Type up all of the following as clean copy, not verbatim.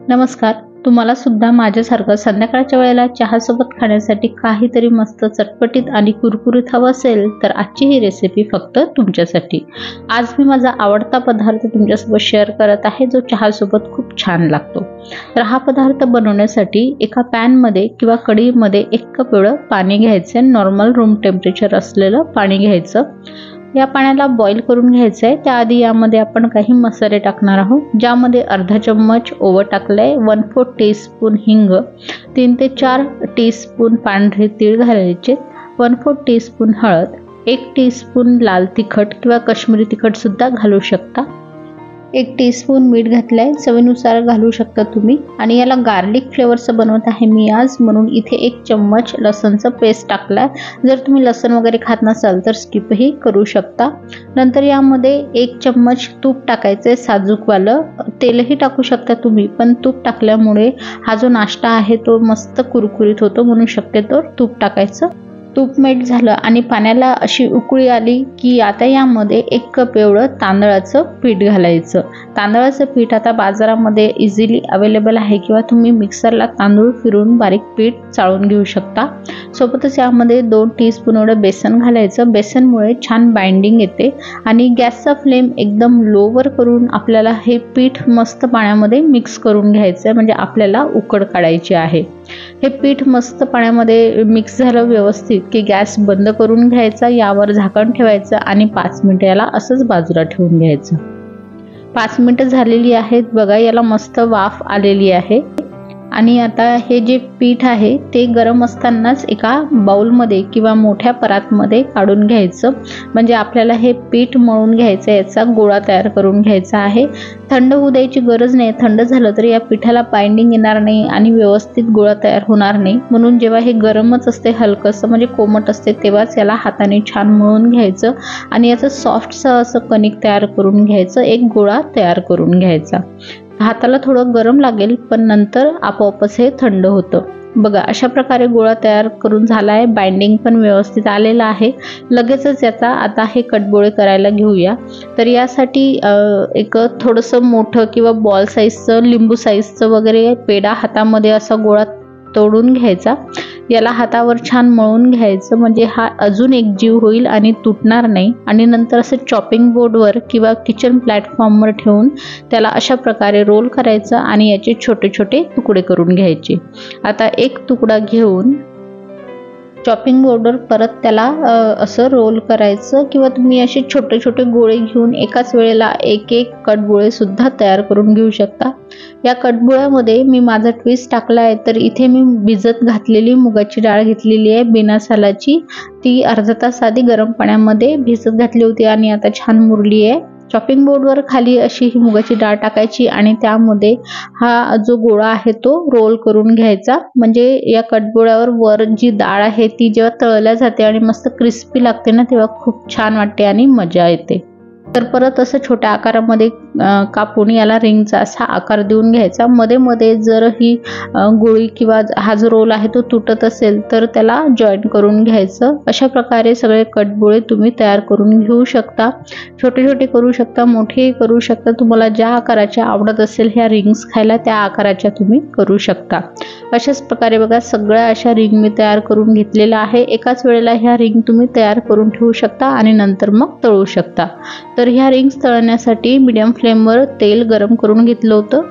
नमस्कार. तुम्हाला सुद्धा माझ्यासारखं संध्याकाळच्या वेळेला चहासोबत खाण्यासाठी काहीतरी मस्त चटपटीत आणि कुरकुरीत हवं असेल तर आजची ही रेसिपी फक्त तुमच्यासाठी. आज मी माझा आवडता पदार्थ तुमच्यासोबत शेअर करत आहे, जो चहासोबत खूप छान लागतो. तर हा पदार्थ बनवण्यासाठी एका पॅनमध्ये किंवा कढईमध्ये 1 कप एवढं पाणी घ्यायचं. नॉर्मल रूम टेम्परेचर असलेलं पाणी घ्यायचं. या पाण्याला बॉईल करून घ्यायचं आहे. त्याआधी यामध्ये आपण काही मसाले टाकणार आहोत, ज्यामध्ये अर्धा चम्मच ओवा टाकलाय, 1/4 टीस्पून हिंग, 3 ते 4 टीस्पून पांढरे तीळ घालायचे, 1/4 टीस्पून हळद, 1 टीस्पून लाल तिखट किंवा काश्मीरी तिखट सुद्धा घालू शकता, 1 टीस्पून मीठ घातलाय, चवीनुसार घालू शकता तुम्ही. आणि याला गार्लिक फ्लेवरचं बनवत आहे मी आज, म्हणून इथे 1 चम्मच लसणचं पेस्ट टाकलाय. जर तुम्ही लसण वगैरे खात नसाल तर स्किपही करू शकता. नंतर यामध्ये 1 चम्मच तूप टाकायचं, साजूकवालं. तेलही टाकू शकता तुम्ही, पण तूप टाकल्यामुळे हा जो नाश्ता आहे तो मस्त कुरकुरीत होतो, म्हणून शक्यतो तूप टाकायचं. तूप मेल्ट झालं आणि पाण्याला अशी उकळी आली की आता यामध्ये 1 कप एवढं तांदळाचं पीठ घालायचं. तांदळाचं पीठ आता बाजारामध्ये इझिली अवेलेबल आहे, किंवा तुम्ही मिक्सरला तांदूळ फिरून बारीक पीठ चाळून घेऊ शकता. सोबतच यामध्ये 2 टीस्पून एवढं बेसन घालायचं. बेसनमुळे छान बाइंडिंग येते. आणि गॅसचा फ्लेम एकदम लोवर करून आपल्याला हे पीठ मस्त पाण्यामध्ये मिक्स करून घ्यायचं, म्हणजे आपल्याला उकड काढायची आहे. हे पीठ मस्त पाण्यामध्ये मिक्स झालं व्यवस्थित की गॅस बंद करून घ्यायचा, यावर झाकण ठेवायचं आणि 5 मिनिटं याला असंच बाजूला ठेवून घ्यायचं. 5 मिनिटं झालेली आहेत बघा, याला मस्त वाफ आलेली आहे. आणि आता हे जे पीठ आहे ते गरम असतानाच एका बाउलमध्ये किंवा मोठ्या परातमध्ये काढून घ्यायचं, म्हणजे आपल्याला हे पीठ मळून घ्यायचं, याचा गोळा तयार करून घ्यायचा आहे. थंड होऊ द्यायची गरज नाही. थंड झालं तर या पिठाला बाइंडिंग येणार नाही आणि व्यवस्थित गोळा तयार होणार नाही. म्हणून जेव्हा हे गरमच असते, हलकंसं म्हणजे कोमट असते, तेव्हाच याला हाताने छान मळून घ्यायचं आणि याचं सॉफ्टसं असं कणिक तयार करून घ्यायचं, एक गोळा तयार करून घ्यायचा. हाताला थोडं गरम लागेल, पण नंतर आपोआपच हे थंड होतं. बघा, अशा प्रकारे गोळा तयार करून झाला आहे. बाइंडिंग पण व्यवस्थित आलेला आहे. लगेचच याचा आता हे कटगोळे करायला घेऊया. तर यासाठी एक थोडंसं मोठं किंवा बॉल साईजचं, लिंबू साईजचं वगैरे पेढा हातामध्ये असा गोळा तोडून घ्यायचा. याला हातावर छान मळून घ्यायचं, म्हणजे हा अजून एक जीव होईल आणि तुटणार नाही. आणि नंतर असं चॉपिंग बोर्डवर किंवा किचन प्लॅटफॉर्मवर ठेवून त्याला अशा प्रकारे रोल करायचं आणि याचे छोटे छोटे तुकडे करून घ्यायचे. आता एक तुकडा घेऊन चॉपिंग बोर्डवर परत त्याला असं रोल करायचं, किंवा तुम्ही असे छोटे छोटे गोळे घेऊन एकाच वेळेला एक कटगोळे सुद्धा तयार करून घेऊ शकता. या कटगोळ्यामध्ये मी माझा ट्विस्ट टाकला आहे. तर इथे मी भिजत घातलेली मुगाची डाळ घेतलेली आहे, बिना सालाची. ती अर्धा तास आधी गरम पाण्यामध्ये भिजत घातली होती आणि आता छान मुरली आहे. चॉपिंग बोर्डवर खाली अशी ही मुगाची डाळ टाकायची आणि त्यामध्ये हा जो गोळा आहे तो रोल करून घ्यायचा, म्हणजे या कटगोळ्यावर वर जी डाळ आहे ती जेव्हा तळल्या जाते आणि मस्त क्रिस्पी लागते ना, तेव्हा खूप छान वाटते आणि मजा येते. तर परत असं छोट्या आकारामध्ये कापून याला रिंगचा असा आकार देऊन घ्यायचा. मध्ये मध्ये जर ही गोळी किंवा हा जो रोल आहे तो तुटत असेल तर त्याला जॉईन करून घ्यायचं. अशा प्रकारे सगळे कटगोळे तुम्ही तयार करून घेऊ शकता. छोटे छोटे करू शकता, मोठेही करू शकता. तुम्हाला ज्या आकाराच्या आवडत असेल ह्या रिंग्स खायला, त्या आकाराच्या तुम्ही करू शकता. अशाच प्रकारे बघा, सगळ्या अशा रिंग मी तयार करून घेतलेल्या आहे. एकाच वेळेला ह्या रिंग तुम्ही तयार करून ठेवू शकता आणि नंतर मग तळू शकता. तर ह्या रिंग्स तळण्यासाठी मीडियम फ्लेमवर तेल गरम करून घेतलं होतं.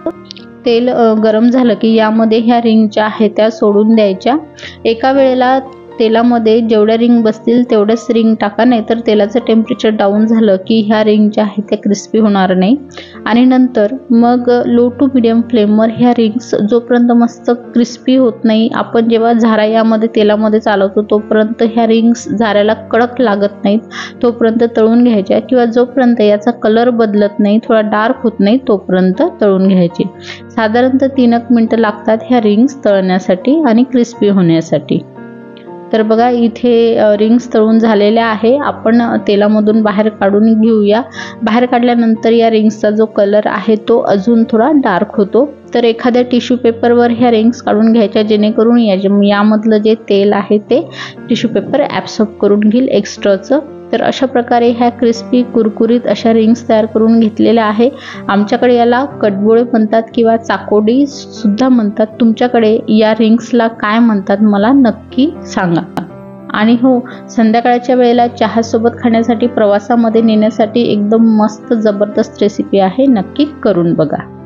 तेल गरम झालं की यामध्ये ह्या रिंग ज्या आहेत त्या सोडून द्यायच्या. एका वेळेला तेलामध्ये जेवढ्या रिंग बसतील तेवढ्याच रिंग टाका, नाहीतर तेलाचं टेम्परेचर डाऊन झालं की ह्या रिंग ज्या आहेत त्या क्रिस्पी होणार नाही. आणि नंतर मग लो टू मिडियम फ्लेमवर ह्या रिंग्स जोपर्यंत मस्त क्रिस्पी होत नाही, आपण जेव्हा झारा यामध्ये तेलामध्ये चालवतो तोपर्यंत ह्या रिंग्स झाऱ्याला कडक लागत नाहीत, तोपर्यंत तळून घ्यायच्या, किंवा जोपर्यंत याचा कलर बदलत नाही, थोडा डार्क होत नाही, तोपर्यंत तळून घ्यायचे. साधारणतः 3 मिनिटं लागतात ह्या रिंग्स तळण्यासाठी आणि क्रिस्पी होण्यासाठी. तर बघा, इथे रिंग्स तळून झालेल्या आहे. आपण तेलामधून बाहेर काढून घेऊया. बाहेर काढल्यानंतर या रिंग्सचा जो कलर आहे तो अजून थोडा डार्क होतो. तर एखाद्या टिश्यू पेपरवर ह्या रिंग्स काढून घ्यायच्या, जेणेकरून यामधलं जे तेल आहे ते टिश्यू पेपर ॲब्सॉर्ब करून घेईल एक्स्ट्राचं. तर अशा प्रकारे ह्या क्रिस्पी कुरकुरीत अशा रिंग्स तयार करून घेतलेल्या आहे। आमच्याकडे याला कटबोळे म्हणतात किंवा चाकोडी सुद्धा म्हणतात। तुमच्याकडे या रिंग्सला काय म्हणतात मला नक्की सांगा। आणि हो, संध्याकाळच्या वेळेला चहासोबत खाण्यासाठी प्रवासामध्ये नेण्यासाठी एकदम मस्त जबरदस्त रेसिपी आहे, नक्की करून बघा।